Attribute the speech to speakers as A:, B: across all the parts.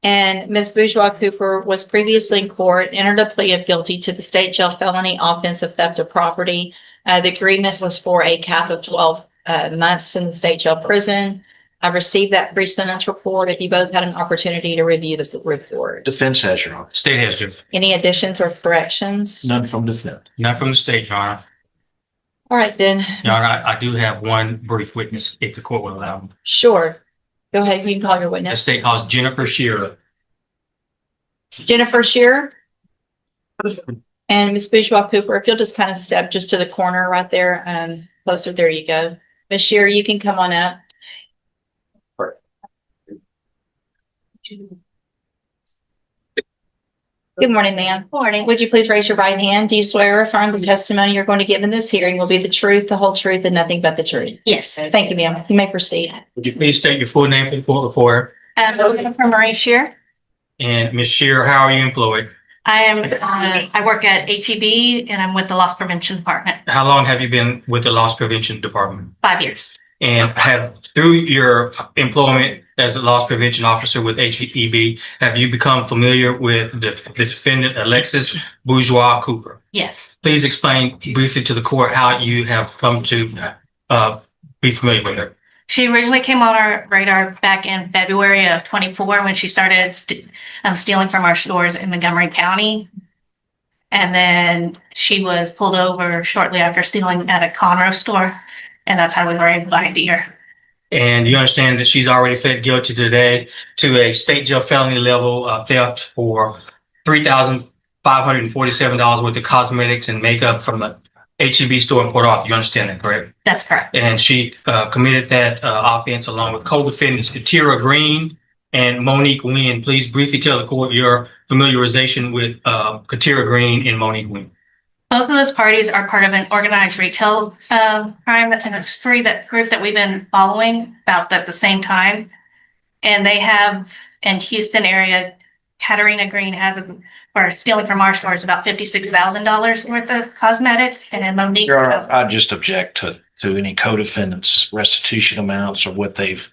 A: And Ms. Bourgeois Cooper was previously in court, entered a plea of guilty to the state jail felony offense of theft of property. The agreement was for a cap of 12 months in the state jail prison. I received that pre-sentence report. If you both had an opportunity to review the report.
B: Defense has, Your Honor.
C: State has, Your Honor.
A: Any additions or corrections?
B: None from defendant.
C: Not from the state, Your Honor.
A: All right, then.
C: Your Honor, I do have one brief witness, if the court will allow me.
A: Sure. Go ahead. You can call your
C: The
A: witness.
C: state calls Jennifer Shearer.
A: Jennifer Shearer. And Ms. Bourgeois Cooper, if you'll just kind of step just to the corner right there, closer. There you go. Ms. Shearer, you can come on up. Good morning, ma'am. Morning. Would you please raise your right hand? Do you swear or affirm the testimony you're going to give in this hearing will be the truth, the whole truth, and nothing but the truth?
D: Yes.
A: Thank you, ma'am. You may proceed.
C: Would you please state your full name for the court reporter?
D: Jennifer Marie Shear.
C: And Ms. Shearer, how are you employed?
D: I work at HEB and I'm with the Loss Prevention Department.
C: How long have you been with the Loss Prevention Department?
D: 5 years.
C: And through your employment as a loss prevention officer with HEB, have you become familiar with the defendant, Alexis Bourgeois Cooper?
D: Yes.
C: Please explain briefly to the court how you have come to be familiar with her.
D: She originally came on our radar back in February of 24 when she started stealing from our stores in Montgomery County. And then she was pulled over shortly after stealing at a Conroe store. And that's how we were able to ID her.
C: And you understand that she's already pled guilty today to a state jail felony level theft for $3,547 worth of cosmetics and makeup from the HEB store in Port Arthur. You understand that, correct?
D: That's correct.
C: And she committed that offense along with co-defendants Katira Green and Monique Wynn. Please briefly tell the court your familiarization with Katira Green and Monique Wynn.
D: Both of those parties are part of an organized retail crime and a spree group that we've been following about at the same time. And they have in Houston area, Katarina Green has for stealing from our stores about $56,000 worth of cosmetics, and then Monique.
B: Your Honor, I just object to any co-defendants' restitution amounts or what they've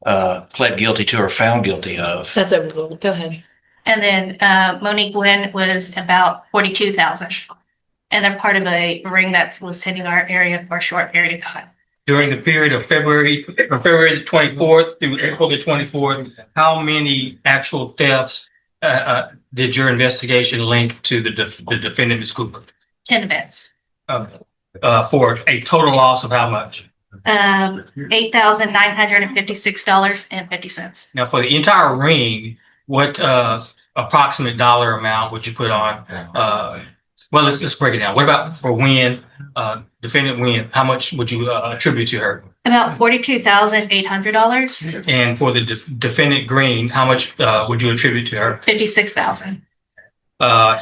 B: pled guilty to or found guilty of.
A: That's overruled. Go ahead.
D: And then Monique Wynn was about $42,000. And they're part of a ring that was hitting our area for a short period of time.
C: During the period of February the 24th through April the 24th, how many actual thefts did your investigation link to the defendant, Ms. Cooper?
D: 10 events.
C: For a total loss of how much?
D: $8,956.50.
C: Now, for the entire ring, what approximate dollar amount would you put on? Well, let's break it down. What about for Wynn, defendant Wynn? How much would you attribute to her?
D: About $42,800.
C: And for the defendant Green, how much would you attribute to her?
D: $56,000.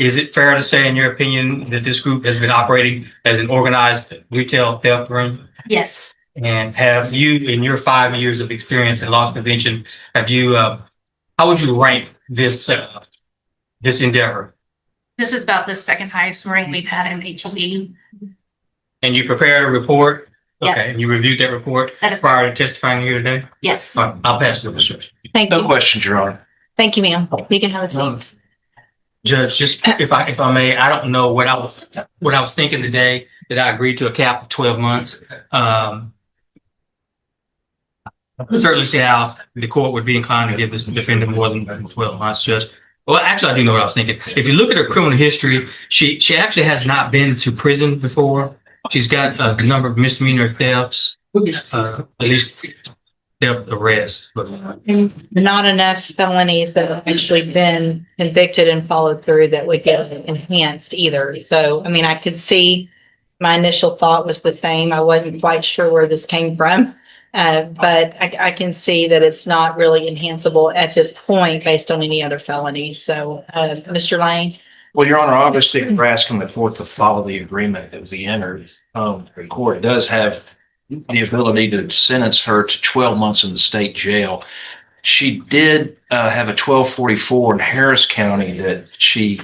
C: Is it fair to say, in your opinion, that this group has been operating as an organized retail theft ring?
D: Yes.
C: And have you, in your 5 years of experience in loss prevention, have you, how would you rank this endeavor?
D: This is about the second highest ring we've had in HEB.
C: And you prepared a report?
D: Yes.
C: Okay, and you reviewed that report
D: That is
C: prior to testifying here today?
D: Yes.
C: All right, I'll pass the research.
A: Thank
B: No
A: you.
B: questions, Your Honor.
A: Thank you, ma'am. You can have a seat.
C: Judge, just if I may, I don't know what I was thinking today that I agreed to a cap of 12 months. I certainly see how the court would be inclined to give this defendant more than 12 months, Judge. Well, actually, I do know what I was thinking. If you look at her criminal history, she actually has not been to prison before. She's got a number of misdemeanor thefts, at least theft arrests.
A: Not enough felonies that have actually been convicted and followed through that would get enhanced either. So, I mean, I could see my initial thought was the same. I wasn't quite sure where this came from. But I can see that it's not really enhanceable at this point based on any other felonies. So, Mr. Lane.
B: Well, Your Honor, obviously, we're asking the court to follow the agreement that was entered. The court does have the ability to sentence her to 12 months in the state jail. She did have a 1244 in Harris County that she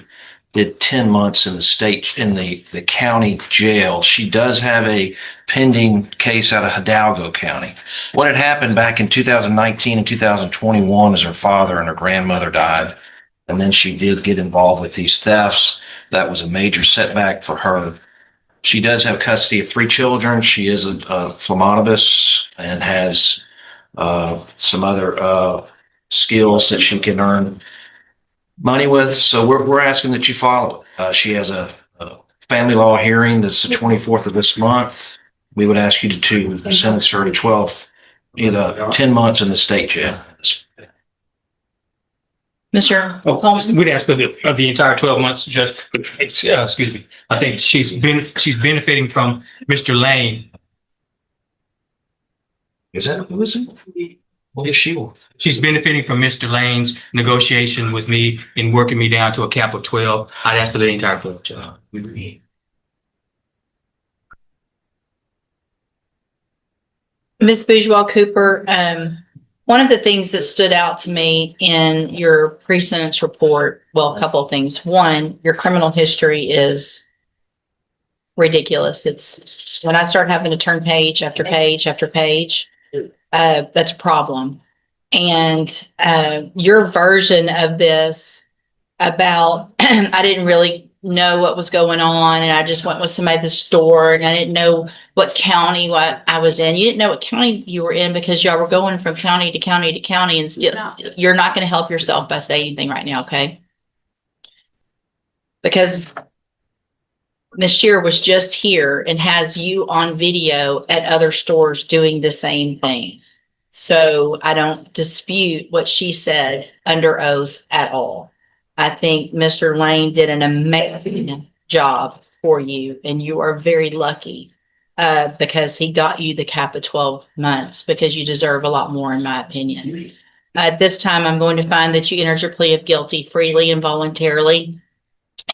B: did 10 months in the state, in the county jail. She does have a pending case out of Hidalgo County. What had happened back in 2019 and 2021 is her father and her grandmother died. And then she did get involved with these thefts. That was a major setback for her. She does have custody of 3 children. She is a phlebotomist and has some other skills that she can earn money with. So we're asking that you follow it. She has a family law hearing that's the 24th of this month. We would ask you to sentence her to 10 months in the state jail.
A: Mr.
C: Oh,
A: Holmes?
C: we'd ask for the entire 12 months, Judge. Excuse me. I think she's benefiting from Mr. Lane.
B: Is that who is it? What is she?
C: She's benefiting from Mr. Lane's negotiation with me in working me down to a cap of 12. I'd ask for the entire 12, Judge.
A: Ms. Bourgeois Cooper, one of the things that stood out to me in your pre-sentence report, well, a couple of things. One, your criminal history is ridiculous. It's when I start having to turn page after page after page, that's a problem. And your version of this about I didn't really know what was going on, and I just went with somebody at the store, and I didn't know what county what I was in. You didn't know what county you were in because y'all were going from county to county to county, and still you're not going to help yourself by saying anything right now, okay? Because Ms. Shear was just here and has you on video at other stores doing the same things. So I don't dispute what she said under oath at all. I think Mr. Lane did an amazing job for you, and you are very lucky because he got you the cap of 12 months because you deserve a lot more, in my opinion. At this time, I'm going to find that you entered your plea of guilty freely and voluntarily.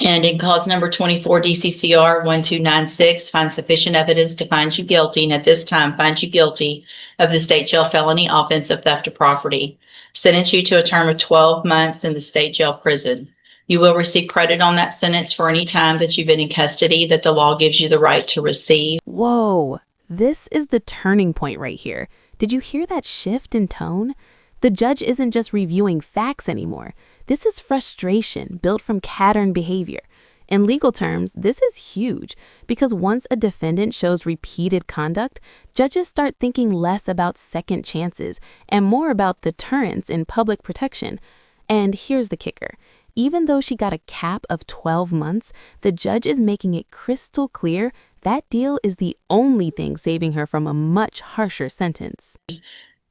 A: And in cause number 24 DCCR 1296, find sufficient evidence to find you guilty. And at this time, find you guilty of the state jail felony offense of theft of property. Sentence you to a term of 12 months in the state jail prison. You will receive credit on that sentence for any time that you've been in custody that the law gives you the right to receive.
E: Whoa, this is the turning point right here. Did you hear that shift in tone? The judge isn't just reviewing facts anymore. This is frustration built from pattern behavior. In legal terms, this is huge because once a defendant shows repeated conduct, judges start thinking less about second chances and more about deterrence in public protection. And here's the kicker. Even though she got a cap of 12 months, the judge is making it crystal clear that deal is the only thing saving her from a much harsher sentence.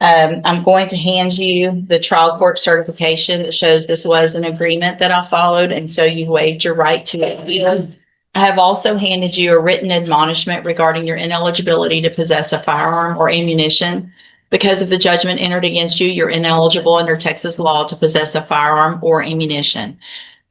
A: I'm going to hand you the trial court certification that shows this was an agreement that I followed, and so you waived your right to appeal. I have also handed you a written admonishment regarding your ineligibility to possess a firearm or ammunition. Because of the judgment entered against you, you're ineligible under Texas law to possess a firearm or ammunition.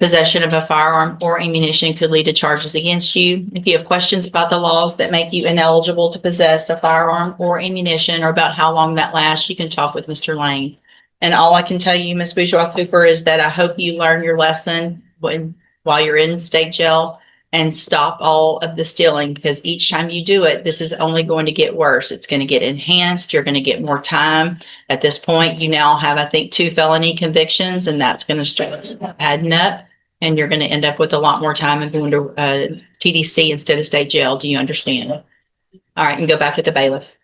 A: Possession of a firearm or ammunition could lead to charges against you. If you have questions about the laws that make you ineligible to possess a firearm or ammunition or about how long that lasts, you can talk with Mr. Lane. And all I can tell you, Ms. Bourgeois Cooper, is that I hope you learn your lesson while you're in state jail and stop all of the stealing, because each time you do it, this is only going to get worse. It's going to get enhanced. You're going to get more time. At this point, you now have, I think, 2 felony convictions, and that's going to start adding up. And you're going to end up with a lot more time and going to TDC instead of state jail. Do you understand? All right, and go back with the bailiff.